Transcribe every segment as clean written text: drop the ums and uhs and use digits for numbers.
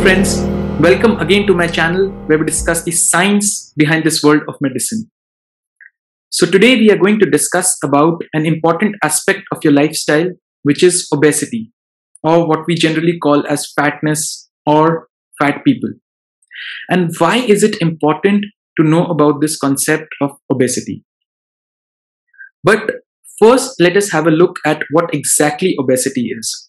friends, welcome again to my channel where we discuss the science behind this world of medicine. So today we are going to discuss about an important aspect of your lifestyle, which is obesity, or what we generally call as fatness or fat people. And why is it important to know about this concept of obesity? But first, let us have a look at what exactly obesity is.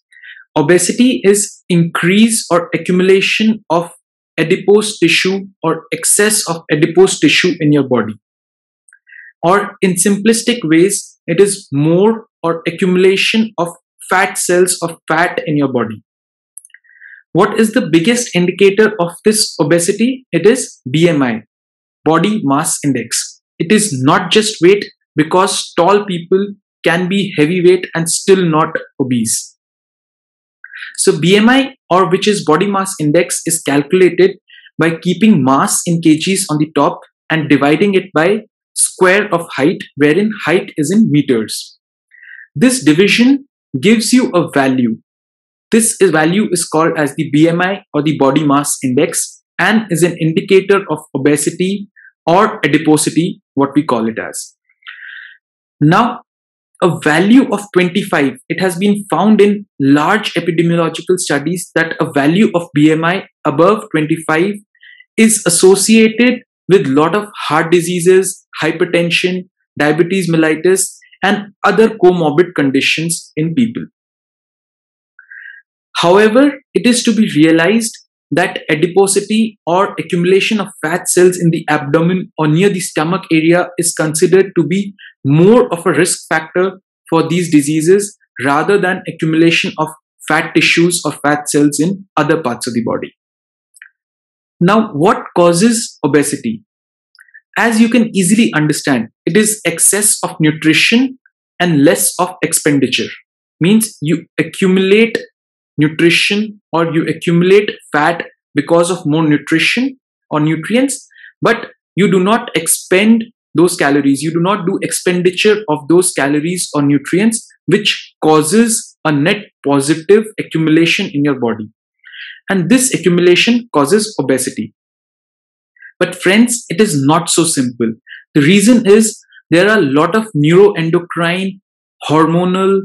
Obesity is increase or accumulation of adipose tissue or excess of adipose tissue in your body. Or in simplistic ways, it is more or accumulation of fat cells of fat in your body. What is the biggest indicator of this obesity? It is BMI, body mass index. It is not just weight, because tall people can be heavyweight and still not obese. So BMI, or which is body mass index, is calculated by keeping mass in kgs on the top and dividing it by square of height, wherein height is in meters. This division gives you a value. This value is called as the BMI or the body mass index and is an indicator of obesity or adiposity, what we call it as. Now, a value of 25, it has been found in large epidemiological studies that a value of BMI above 25 is associated with a lot of heart diseases, hypertension, diabetes mellitus, and other comorbid conditions in people. However, it is to be realized that adiposity or accumulation of fat cells in the abdomen or near the stomach area is considered to be more of a risk factor for these diseases rather than accumulation of fat tissues or fat cells in other parts of the body. Now, what causes obesity? As you can easily understand, it is excess of nutrition and less of expenditure. Means you accumulate nutrition or you accumulate fat because of more nutrition or nutrients, but you do not expend those calories. You do not do expenditure of those calories or nutrients, which causes a net positive accumulation in your body. And this accumulation causes obesity. But friends, it is not so simple. The reason is there are a lot of neuroendocrine, hormonal,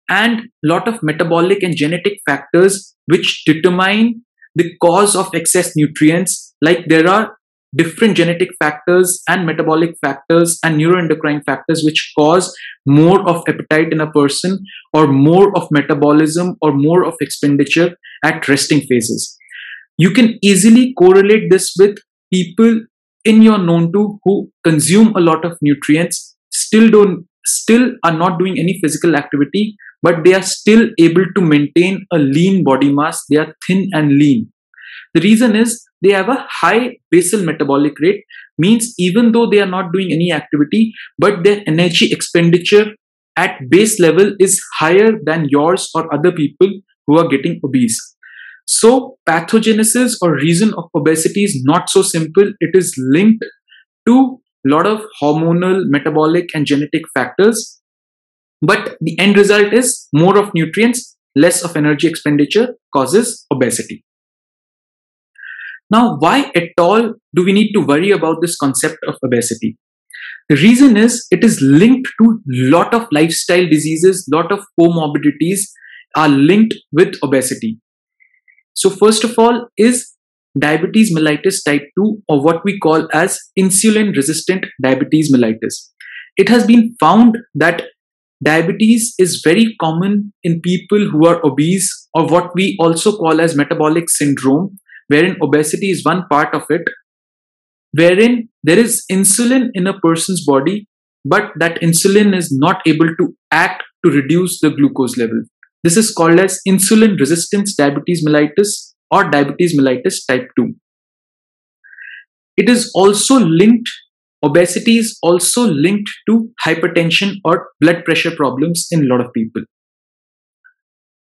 and lot of metabolic and genetic factors which determine the cause of excess nutrients. Like there are different genetic factors and metabolic factors and neuroendocrine factors which cause more of appetite in a person or more of metabolism or more of expenditure at resting phases. You can easily correlate this with people in your known to who consume a lot of nutrients, still are not doing any physical activity, but they are still able to maintain a lean body mass. They are thin and lean. The reason is they have a high basal metabolic rate, means even though they are not doing any activity, but their energy expenditure at base level is higher than yours or other people who are getting obese. So pathogenesis or reason of obesity is not so simple. It is linked to a lot of hormonal, metabolic and genetic factors. But the end result is more of nutrients, less of energy expenditure causes obesity. Now, why at all do we need to worry about this concept of obesity? The reason is it is linked to lot of lifestyle diseases, lot of comorbidities are linked with obesity. So first of all is diabetes mellitus type 2, or what we call as insulin resistant diabetes mellitus. It has been found that diabetes is very common in people who are obese, or what we also call as metabolic syndrome, wherein obesity is one part of it, wherein there is insulin in a person's body, but that insulin is not able to act to reduce the glucose level. This is called as insulin resistance diabetes mellitus or diabetes mellitus type 2. It is also linked, obesity is also linked to hypertension or blood pressure problems in a lot of people.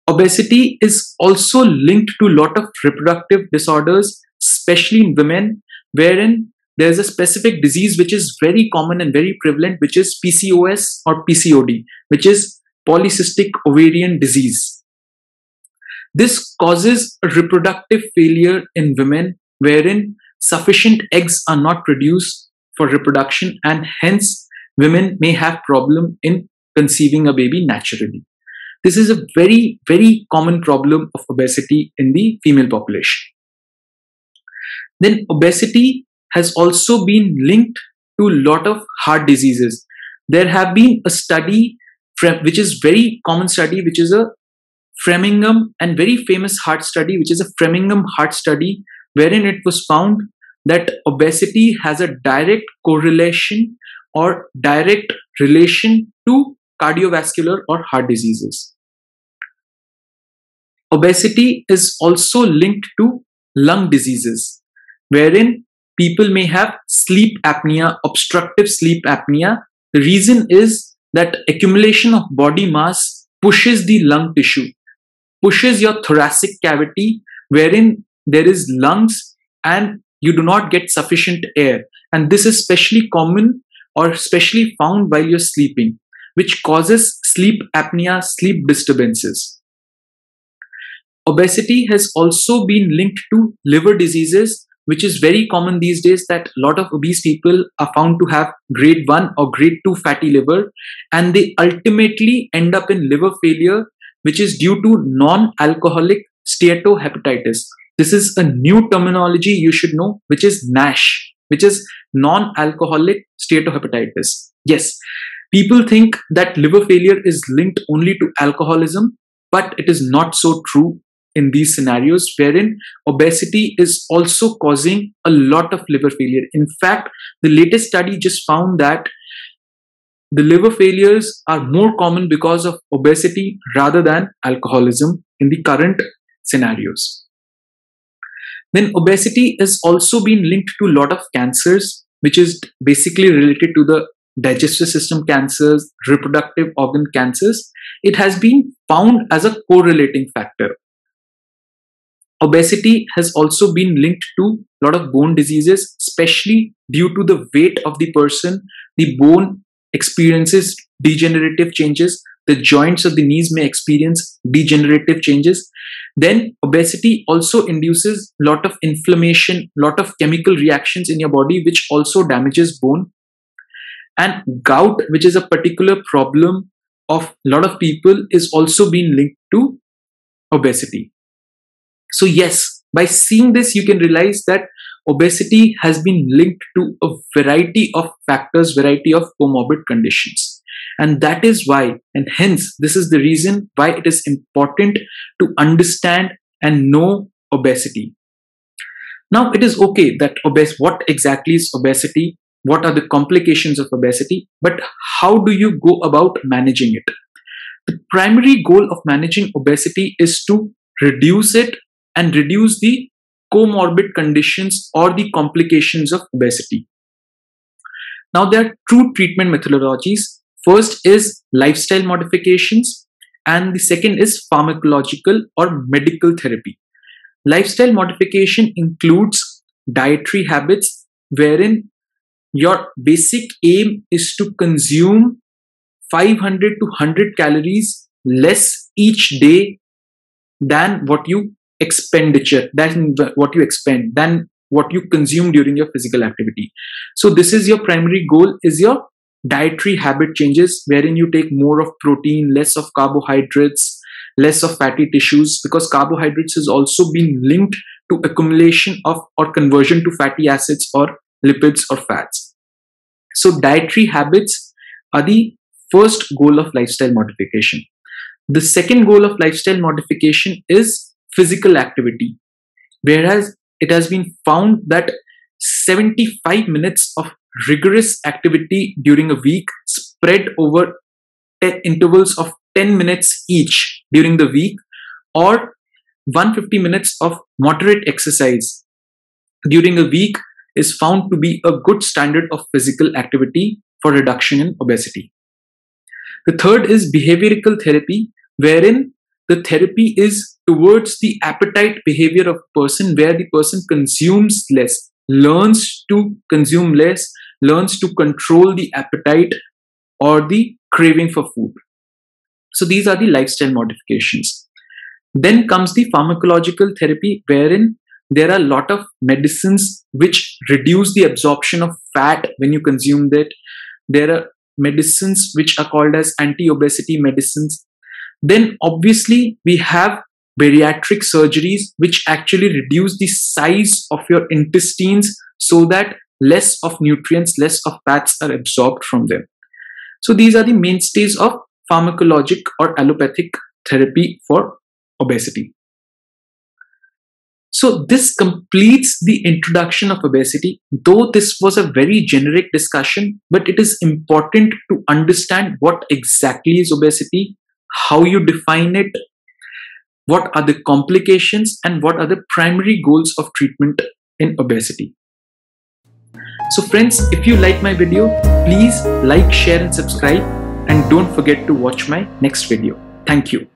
Obesity is also linked to a lot of reproductive disorders, especially in women, wherein there is a specific disease which is very common and very prevalent, which is PCOS or PCOD, which is polycystic ovarian disease. This causes a reproductive failure in women wherein sufficient eggs are not produced for reproduction, and hence women may have problem in conceiving a baby naturally. This is a very, very common problem of obesity in the female population. Then obesity has also been linked to a lot of heart diseases. There have been a study which is very common study, which is a Framingham and very famous heart study, which is a Framingham heart study, wherein it was found that obesity has a direct correlation or direct relation to cardiovascular or heart diseases. Obesity is also linked to lung diseases, wherein people may have sleep apnea, obstructive sleep apnea. The reason is that accumulation of body mass pushes the lung tissue, pushes your thoracic cavity, wherein there is lungs and you do not get sufficient air. And this is especially common or especially found while you're sleeping, which causes sleep apnea, sleep disturbances. Obesity has also been linked to liver diseases, which is very common these days, that a lot of obese people are found to have grade 1 or grade 2 fatty liver, and they ultimately end up in liver failure, which is due to non-alcoholic steatohepatitis. This is a new terminology you should know, which is NASH, which is non-alcoholic steatohepatitis. Yes, people think that liver failure is linked only to alcoholism, but it is not so true in these scenarios, wherein obesity is also causing a lot of liver failure. In fact, the latest study just found that the liver failures are more common because of obesity rather than alcoholism in the current scenarios. Then obesity has also been linked to a lot of cancers, which is basically related to the digestive system cancers, reproductive organ cancers. It has been found as a correlating factor. Obesity has also been linked to a lot of bone diseases, especially due to the weight of the person. The bone experiences degenerative changes. The joints of the knees may experience degenerative changes. Then obesity also induces a lot of inflammation, lot of chemical reactions in your body, which also damages bone. And gout, which is a particular problem of a lot of people, is also being linked to obesity. So yes, by seeing this, you can realize that obesity has been linked to a variety of factors, variety of comorbid conditions. And that is why, and hence, this is the reason why it is important to understand and know obesity. Now, it is okay that what exactly is obesity? What are the complications of obesity? But how do you go about managing it? The primary goal of managing obesity is to reduce it and reduce the comorbid conditions or the complications of obesity. Now, there are two treatment methodologies. First is lifestyle modifications, and the second is pharmacological or medical therapy. Lifestyle modification includes dietary habits, wherein your basic aim is to consume 500 to 100 calories less each day than what you expenditure, than what you expend, than what you consume during your physical activity. So this is your primary goal, is your dietary habit changes, wherein you take more of protein, less of carbohydrates, less of fatty tissues, because carbohydrates has also been linked to accumulation of or conversion to fatty acids or lipids or fats. So dietary habits are the first goal of lifestyle modification. The second goal of lifestyle modification is physical activity, whereas it has been found that 75 minutes of rigorous activity during a week spread over intervals of 10 minutes each during the week, or 150 minutes of moderate exercise during a week is found to be a good standard of physical activity for reduction in obesity. The third is behavioral therapy, wherein the therapy is towards the appetite behavior of a person, where the person consumes less, learns to consume less, learns to control the appetite or the craving for food. So these are the lifestyle modifications. Then comes the pharmacological therapy, wherein there are a lot of medicines which reduce the absorption of fat when you consume that. There are medicines which are called as anti-obesity medicines. Then obviously we have bariatric surgeries which actually reduce the size of your intestines so that less of nutrients, less of fats are absorbed from them. So these are the mainstays of pharmacologic or allopathic therapy for obesity. So this completes the introduction of obesity. Though this was a very generic discussion, but it is important to understand what exactly is obesity, how you define it, what are the complications, and what are the primary goals of treatment in obesity. So friends, if you like my video, please like, share and subscribe, and don't forget to watch my next video. Thank you.